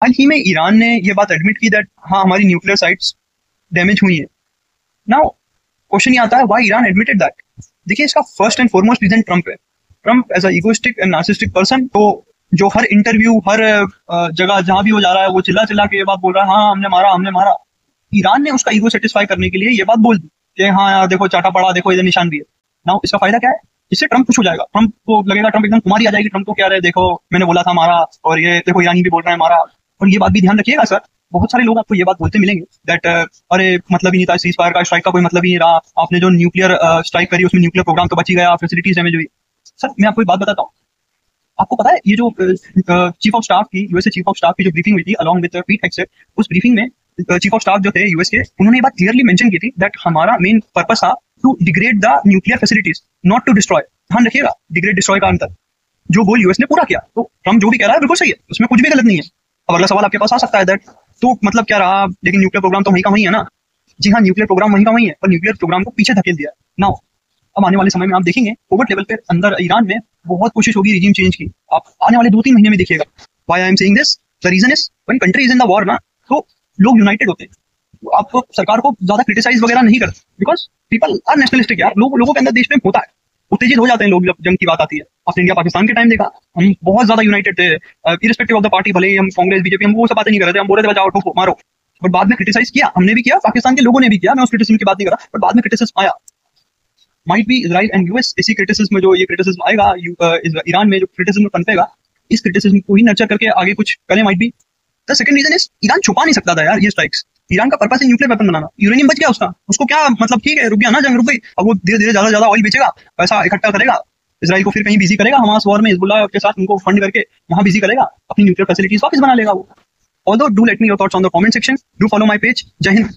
हाल ही में ईरान ने ये बात एडमिट की दैट हाँ हमारी न्यूक्लियर साइट्स डैमेज हुई है। नाउ क्वेश्चन ये आता है व्हाई ईरान एडमिटेड दैट। देखिए इसका first and foremost reason Trump है। Trump as a egoistic and narcissistic person, तो जो हर इंटरव्यू हर जगह जहां भी वो जा रहा है वो चिल्ला चिल्ला के ये बात बोल रहा है, हाँ हमने मारा हमने मारा। ईरान ने उसका ईगो सेटिस्फाई करने के लिए ये बात बोल दी कि हाँ यार देखो चाटा पड़ा, देखो इधर निशान भी है। नाउ इसका फायदा क्या है? इससे ट्रम्प खुश हो जाएगा, ट्रम्प को लगेगा, ट्रम्प एकदम कुमारी आ जाएगी ट्रम्प को, क्या रहे देखो मैंने बोला था मारा, और ये देखो ईरानी भी बोल रहे हैं मारा। और ये बात भी ध्यान रखिएगा सर, बहुत सारे लोग आपको ये बात बोलते मिलेंगे दैट अरे मतलब ही नहीं था सीज फायर का, स्ट्राइक का कोई मतलब ही नहीं रहा, आपने जो न्यूक्लियर स्ट्राइक करी उसमें न्यूक्लियर प्रोग्राम तो बच ही गया, फैसिलिटीज डैमेज हुई। सर मैं आपको एक बात बताता हूँ, आपको पता है ये जो चीफ ऑफ स्टाफ की, यूएस चीफ ऑफ स्टाफ की जो ब्रीफिंग हुई थी अलॉन्ग विद पीट हेगसेट, उस ब्रीफिंग में चीफ ऑफ स्टाफ जो थे यूएस के, उन्होंने ये बात क्लियरली मेंशन की थी दैट हमारा मेन पर्पस था to degrade the nuclear facilities, not to destroy. ध्यान रखिएगा, डिग्रेड डिस्ट्रॉय का अंतर जो गोल यूएस ने पूरा किया, तो ट्रम्प जो भी कह रहा है बिल्कुल सही है, उसमें कुछ भी गलत नहीं है। अब अगला सवाल आपके पास आ सकता है दैट तो मतलब क्या रहा, लेकिन न्यूक्लियर प्रोग्राम तो वहीं का वहीं है ना। जी हाँ, न्यूक्लियर प्रोग्राम वहीं का वहीं है, पर न्यूक्लियर प्रोग्राम को पीछे धकेल दिया नाउ। अब आने वाले समय में आप देखेंगे ओवर लेवल पे अंदर ईरान में बहुत कोशिश होगी रिजीम चेंज की, आप आने वाले 2-3 महीने में देखिएगा। Why I am saying this, the reason is when country is in the war ना, तो लोग यूनाइटेड होते हैं, तो आप सरकार को ज्यादा क्रिटिसाइज वगैरह नहीं करते बिकॉज पीपल आर नेशनलिस्टिक यार, लोगों के अंदर देश में होता है, उत्तेजित हो जाते हैं लोग जब जंग की बात आती है। आपने इंडिया पाकिस्तान के टाइम देखा, हम बहुत ज्यादा यूनाइटेड थे इरिस्पेक्टिव ऑफ द पार्टी, भले ही हम कांग्रेस बीजेपी हम वो सब बातें नहीं कर रहे थे, हम बोल रहे थे बजाओ ठोको मारो, बट बाद में क्रिटिसाइज किया, हमने भी किया, पाकिस्तान के लोगों ने भी किया, मैं उस क्रिटिसिज्म की बात नहीं कर रहा, बट बाद में क्रिटिसिज्म आया। Might be Israel and US इसी क्रिटिसिज्म में, जो ये क्रिटिसिज्म आएगा ईरान में, जो क्रिटिसिज्म पनपेगा, इस क्रिटिसिज्म को ही नर्चर करके आगे कुछ करें might be. The second reason is Iran छुपा नहीं सकता था यार ये स्ट्राइक्स, ईरान का पर्पस है न्यूक्लियर वेपन बनाना, यूरेनियम बच गया उसका, उसको क्या मतलब, ठीक है रुक गया ना, जंग रुक गई, अब वो धीरे धीरे ज्यादा ज्यादा ऑयल बेचेगा, पैसा इकट्ठा करेगा, इजराइल को फिर कहीं बिजी करेगा, हमास वॉर में हिजबुल्लाह के साथ उनको फंड करके वहां बिजी करेगा, अपनी न्यूक्लियर फैसिलिटीज वापस बना लेगा वो। Although do let me your thoughts on the comment section, do follow my page. जय हिंद।